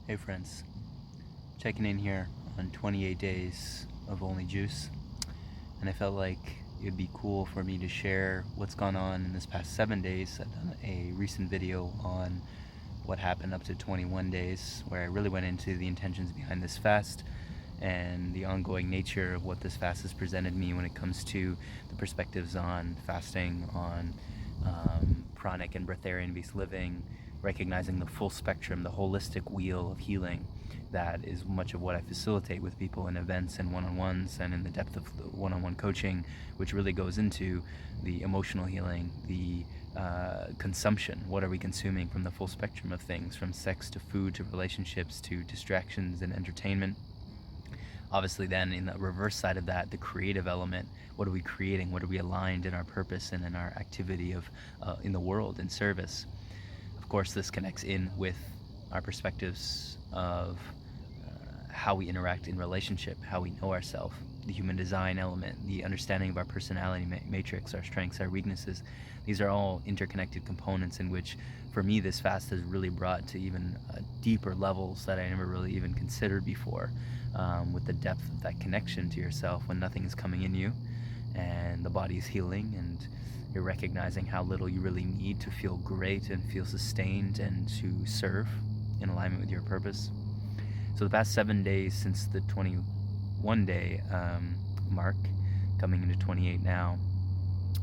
Hey friends, checking in here on 28 days of only juice, and I felt like it'd be cool for me to share what's gone on in this past 7 days. I've done a recent video on what happened up to 21 days, where I really went into the intentions behind this fast and the ongoing nature of what this fast has presented me when it comes to the perspectives on fasting, on pranic and breatharian-based living, recognizing the full spectrum, the holistic wheel of healing. That is much of what I facilitate with people in events and one-on-ones and in the depth of the one-on-one coaching, which really goes into the emotional healing, the consumption. What are we consuming from the full spectrum of things, from sex to food to relationships to distractions and entertainment? Obviously, then in the reverse side of that, the creative element. What are we creating? What are we aligned in our purpose and in our activity of in the world, in service? Of course, this connects in with our perspectives of how we interact in relationship, how we know ourselves, the human design element, the understanding of our personality matrix, our strengths, our weaknesses. These are all interconnected components in which, for me, this fast has really brought to even deeper levels that I never really even considered before, with the depth of that connection to yourself when nothing is coming in you and the body is healing, and you're recognizing how little you really need to feel great and feel sustained and to serve in alignment with your purpose. So the past 7 days since the 21 day mark, coming into 28 now,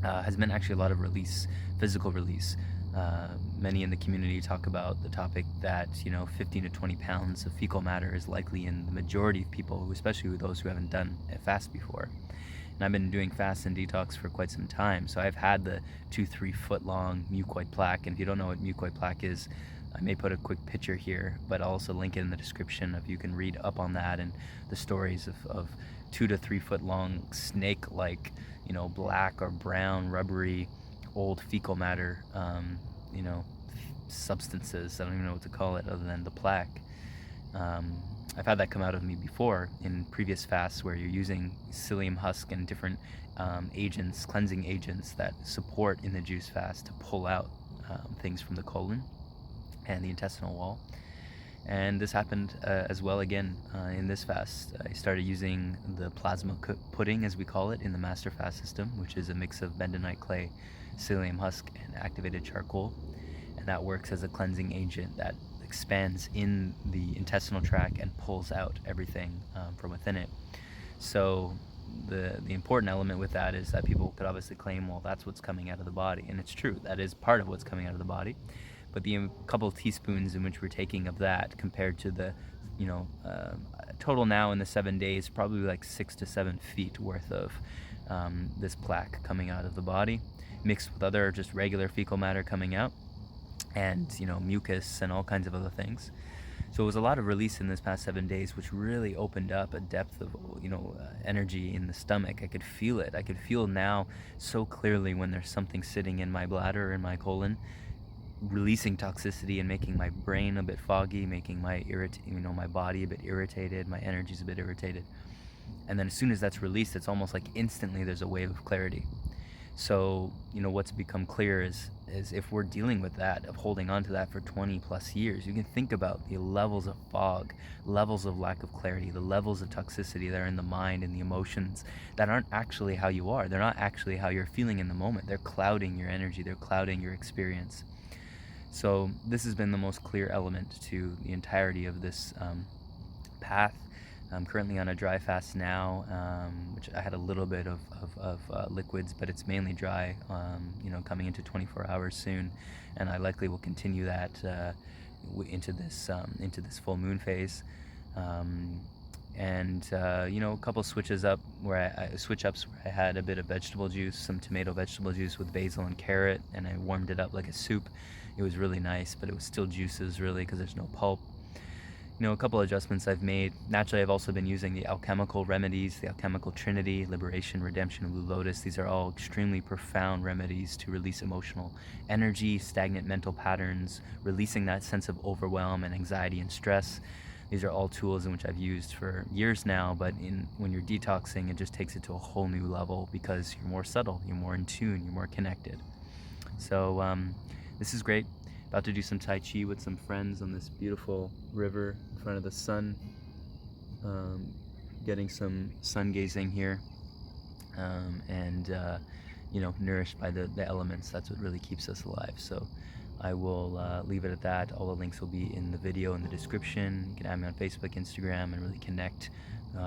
has been actually a lot of release, physical release. Many in the community talk about the topic that 15 to 20 pounds of fecal matter is likely in the majority of people, especially those who haven't done a fast before. And I've been doing fast and detox for quite some time, so I've had the 2-3 foot long mucoid plaque. And if you don't know what mucoid plaque is, I may put a quick picture here, but I'll also link it in the description if you can read up on that and the stories of 2 to 3 foot long snake-like, black or brown, rubbery, old fecal matter, substances. I don't even know what to call it other than the plaque. I've had that come out of me before in previous fasts where you're using psyllium husk and different agents, cleansing agents that support in the juice fast to pull out things from the colon and the intestinal wall. And this happened as well again in this fast. I started using the plasma pudding, as we call it, in the master fast system, which is a mix of bentonite clay, psyllium husk, and activated charcoal. And that works as a cleansing agent that expands in the intestinal tract and pulls out everything from within it. So the important element with that is that people could obviously claim, well, that's what's coming out of the body. And it's true, that is part of what's coming out of the body. But the couple of teaspoons in which we're taking of that compared to the, total now in the 7 days, probably like 6 to 7 feet worth of this plaque coming out of the body, mixed with other just regular fecal matter coming out, and mucus and all kinds of other things. So it was a lot of release in this past 7 days, which really opened up a depth of energy in the stomach. I could feel it. I could feel now so clearly when there's something sitting in my bladder or in my colon, releasing toxicity and making my brain a bit foggy, making my my body a bit irritated, my energy's a bit irritated. And then as soon as that's released, it's almost like instantly there's a wave of clarity. So what's become clear is if we're dealing with that, of holding on to that for 20 plus years, you can think about the levels of fog, levels of lack of clarity, the levels of toxicity that are in the mind and the emotions that aren't actually how you are. They're not actually how you're feeling in the moment. They're clouding your energy. They're clouding your experience. So this has been the most clear element to the entirety of this path. I'm currently on a dry fast now, which I had a little bit of liquids, but it's mainly dry, coming into 24 hours soon. And I likely will continue that into this full moon phase. A couple switch ups where I had a bit of vegetable juice, some tomato vegetable juice with basil and carrot, and I warmed it up like a soup. It was really nice, but it was still juices really because there's no pulp. A couple adjustments I've made. Naturally, I've also been using the alchemical remedies, the alchemical trinity, liberation, redemption, blue lotus. These are all extremely profound remedies to release emotional energy, stagnant mental patterns, releasing that sense of overwhelm and anxiety and stress. These are all tools in which I've used for years now, but when you're detoxing, it just takes it to a whole new level because you're more subtle, you're more in tune, you're more connected. So this is great. About to do some Tai Chi with some friends on this beautiful river in front of the sun. Getting some sun gazing here. Nourished by the elements. That's what really keeps us alive. So I will leave it at that. All the links will be in the video in the description. You can add me on Facebook, Instagram, and really connect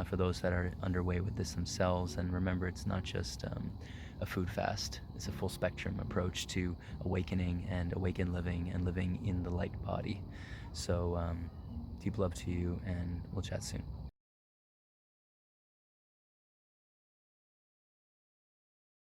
for those that are underway with this themselves. And remember, it's not just a food fast. It's a full spectrum approach to awakening and awakened living and living in the light body. So deep love to you, and we'll chat soon.